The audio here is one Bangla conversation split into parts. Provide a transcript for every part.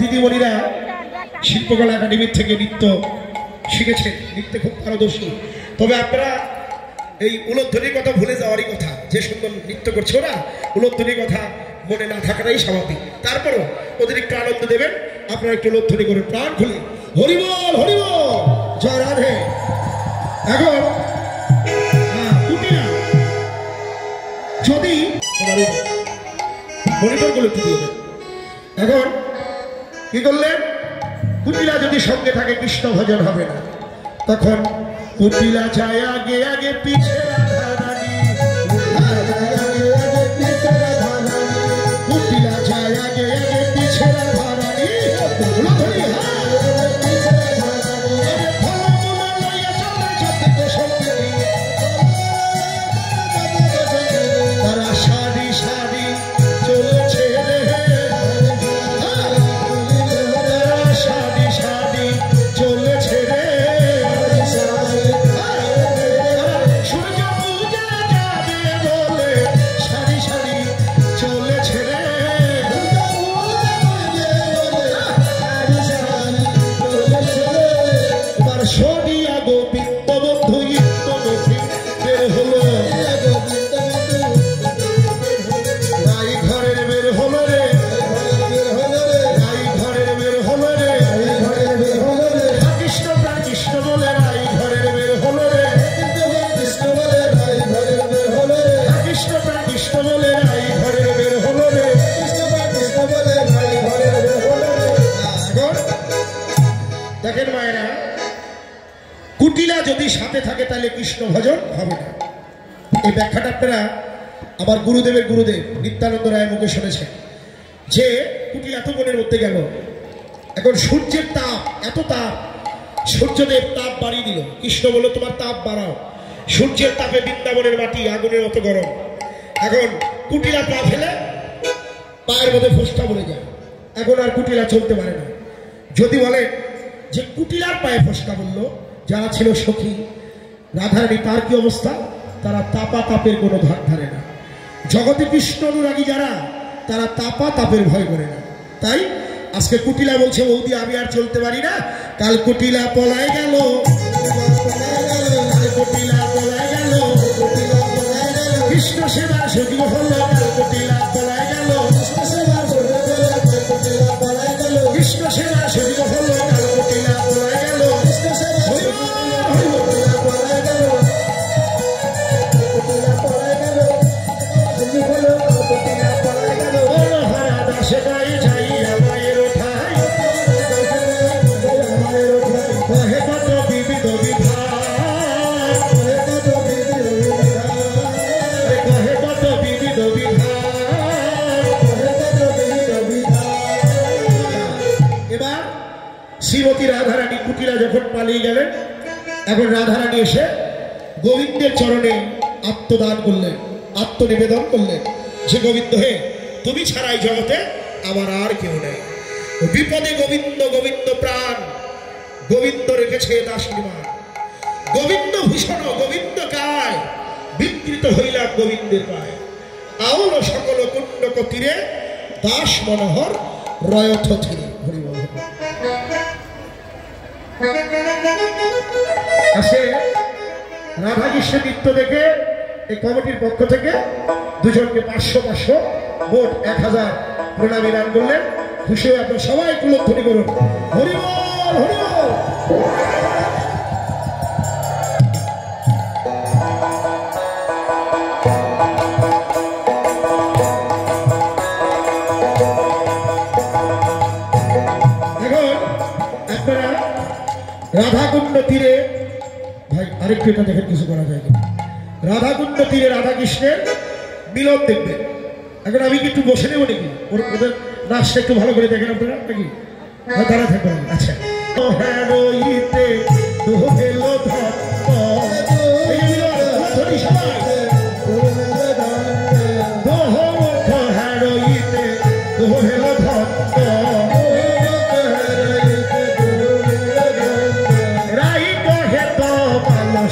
দিদিমণিরা শিল্পকলা একাডেমি থেকে নৃত্য শিখেছেন, নৃত্যে খুব পারদর্শী। তবে আপনারা এই উলুধ্বনির কথা ভুলে যাওয়ারই কথা, যে সুন্দর নৃত্য করছে ওরা, উলুধ্বনির কথা মনে না থাকাটাই স্বাভাবিক। তারপরও ওদের একটু আনন্দ দেবেন, আপনারা একটু উলুধ্বনি করে প্রাণ খুলে হরিবল হরিবল জয় রাধে। এখন যদি মনিটরগুলো একটু দিয়ে দেন। এখন কি করলেন, কুটিলা যদি সঙ্গে থাকে কৃষ্ণ ভজন হবে না। তখন কুটিলা যায় আগে আগে পিছে কুটিলা যায় আগে আগে পিছে তারা সারি সারি চলেছে কুটিলা যদি সাথে থাকে তাহলে কৃষ্ণ ভজন হবে না। এই ব্যাখ্যাটা আপনারা আমার গুরুদেবের গুরুদেব নিত্যানন্দ রায়ের মুখে শুনেছেন যে কুটিলা এত মনের মধ্যে গেল। এখন সূর্যের তাপ, এত তাপ, সূর্যদেব তাপ বাড়িয়ে দিল। কৃষ্ণ বলল তোমার তাপ বাড়াও। সূর্যের তাপে বৃন্দাবনের মাটি আগুনের মতো গরম। এখন কুটিলা পা ফেলে পায়ের মধ্যে ফোসকা পড়ে যায়। এখন আর কুটিলা চলতে পারে না। যদি বলেন যে কুটিলার পায়ে ফোসকা বললো, যারা ছিল সখী রাধারানী তার কি অবস্থা? তারা তাপা তাপের কোনো ধার ধারে না। জগতে কৃষ্ণ অনুরাগী যারা, তারা তাপা তাপের ভয় করে না। তাই আজকে কুটিলা বলছে বৌদি আমি আর চলতে পারি না। কাল কুটিলা পলায় গেল, কুটিলা পলায় গেল, কৃষ্ণ সেবা সজীব হলো। কাল কুটিলা পলায় গেল, কৃষ্ণ সেবা সজীব হলো। কাল কুটিলা পলায় গেল, শ্রীমতী রাধারানী কুটিলা যখন পালিয়ে গেলেন, এখন রাধারানী এসে গোবিন্দের চরণে আত্মদান করলেন, আত্মনিবেদন করলেন যে গোবিন্দ হে, তুমি ছাড়াই জগতে আমার আর কেউ নেই। বিপদে গোবিন্দ, গোবিন্দ প্রাণ, গোবিন্দ রেখেছে দাসীমান। গোবিন্দ ভূষণ, গোবিন্দ কায়, বিকৃত হইলাম গোবিন্দের পায়। আউল সকল কুণ্ডক তীরে, দাস মনোহর রয়থ থিরে। হরিবল। আসে রাধা কৃষ্ণ নৃত্য দেখে এই কমিটির পক্ষ থেকে দুজনকে 500 মোট 1000 প্রণামী দান করলেন। খুশি হয়ে আপনার সবাই কুলধ্বনি করুন হরিবল হরিবল। রাধাকুণ্ড তীরে, ভাই আরেকটু এটা দেখেন কিছু করা যায় কিনা। রাধাকুণ্ড তীরে রাধা কৃষ্ণের মিলন দেখবেন। এখন আমি কি একটু বসে নেবো নাকি? ওদের নাচটা একটু ভালো করে দেখেন আপনারা নাকি? দাঁড়া থাকবেন। আচ্ছা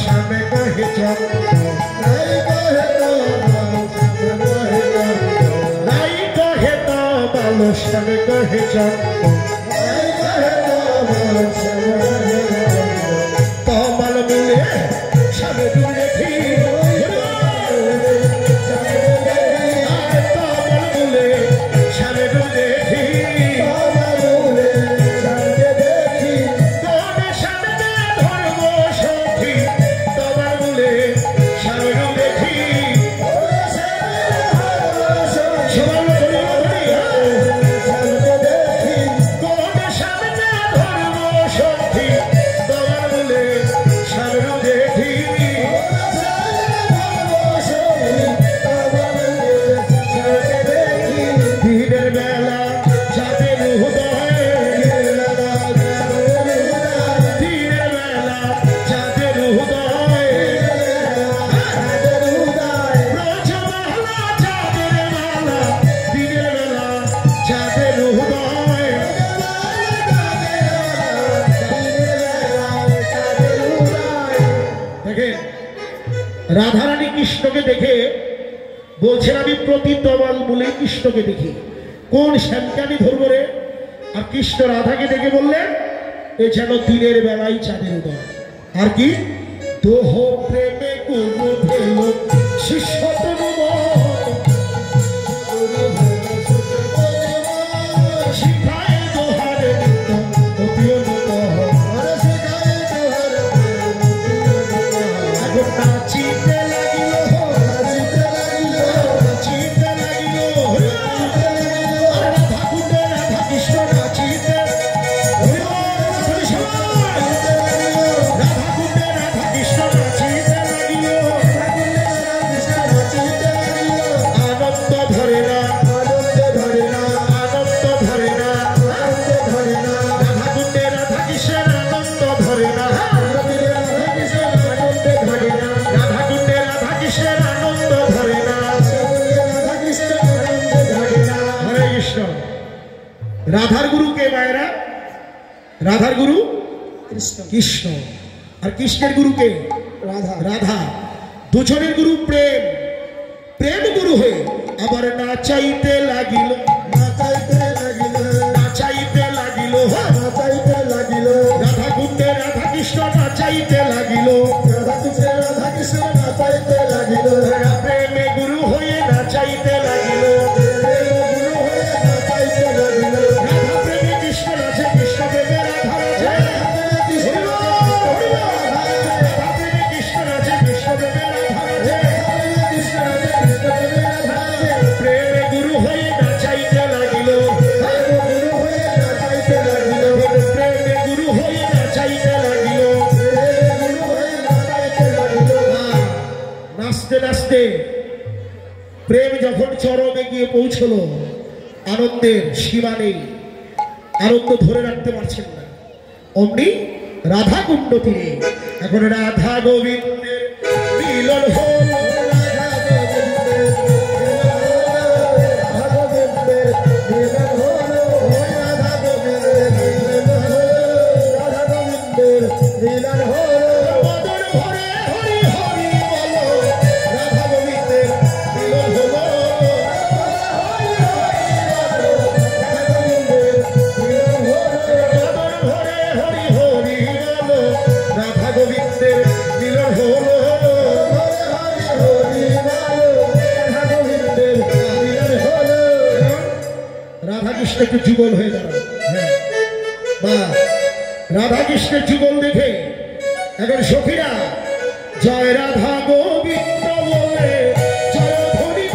শ্যামে কহে চন্দ্র নাই কহে তো ভালো শ্যামে কহে চন্দ্র কমল মূলে শ্যামে ডুবে রাধারানী কৃষ্ণকে দেখে বলছেন আমি প্রতি তমাল মূলে কৃষ্ণকে দেখি, কোন শ্যামকে আমি ধরবো রে? আর কৃষ্ণ রাধাকে দেখে বললেন এ যেন দিনের বেলায় চাঁদের উদয়। আর কি দোহ প্রেমে কোনো ভেল শিষ্য শিখায় দোহারে নাচিতে লাগিল নাচিতে লাগিল রাধা কুণ্ডে রাধা কৃষ্ণ নাচিতে রাধা কুণ্ডে রাধা কৃষ্ণ নাচিতে লাগিল আনন্দ ধরে না আনন্দ ধরে না আনন্দ ধরে না আনন্দ ধরে না রাধা কুণ্ডে রাধা কৃষ্ণের আনন্দ ধরে না রাধার গুরু কে মায়েরা? রাধার গুরু কৃষ্ণ আর কৃষ্ণের গুরু কে? রাধা। রাধা দুজনের গুরু প্রেম, প্রেম গুরু হয়ে আবার নাচাইতে লাগিল নাচাইতে লাগিল নাচাইতে লাগিল নাচাইতে লাগিল রাধা কুণ্ডে রাধা কৃষ্ণ নাচাইতে লাগিল রাধা কুণ্ডে রাধা কৃষ্ণ নাচাইতে লাগিল প্রেমে গুরু হয়ে নাচাইতে লাগিল প্রেম যখন চরমে গিয়ে পৌঁছলো আনন্দের সীমা নেই, আনন্দ ধরে রাখতে পারছেন না। অমনি রাধা কুণ্ড তীরে এখন রাধা গোবিন্দের মিলন হল একটু যুগল হয়ে দাঁড়ায় বা রাধা কৃষ্ণের যুগল দেখে এখন সখীরা জয় রাধা গোবিন্দ বলে জয় ধ্বনি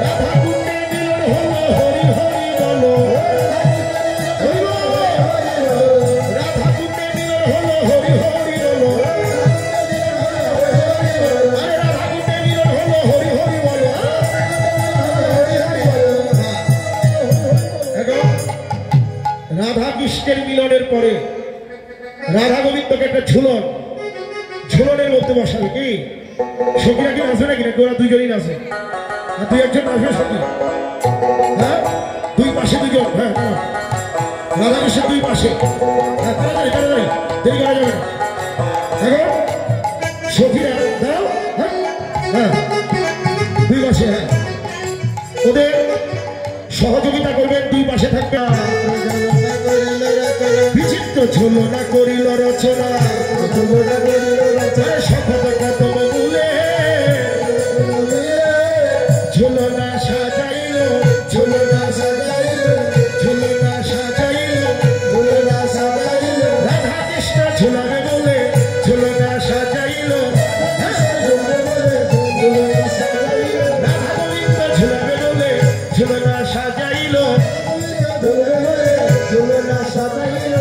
রাধা কুণ্ডে মিলন হলো হরি হরি বলো রাধা কুণ্ডে মিলন হলো হরি হরি বলো রাধা কুণ্ডে মিলন হলো হরি হরি বলো রাধা কৃষ্ণের মিলনের পরে রাধা গোবিন্দকে একটা ঝুলনের মধ্যে বসাবে কি সখীরা কি নাচে নাকি নাকি ওরা দুইজনই নাচে আর দুই একজন নাচবে সখী হ্যাঁ দুই পাশে দুজন হ্যাঁ রাধাকৃষ্ণের দুই পাশে তাড়াতাড়ি তাড়াতাড়ি দেরি করা যাবে না এখন সখীরা দাও হ্যাঁ দুই পাশে হ্যাঁ ওদের সহযোগিতা করবেন দুই পাশে থাকবে বিচিত্র ঝোলনা করিল রচনা শপথ কত বলে ঝোলনা সাজাইল ঝোলনা সাজাইল ঝোলনা সাজাইল ঝোলনা সাজাইল রাধা কৃষ্ণ ঝোলাবে বলে ঝোলনা সাজাইল রাধা গোবিন্দ ঝোলাবে বলে ঝোলনা সাজাইল ঝোলনা সাজাইল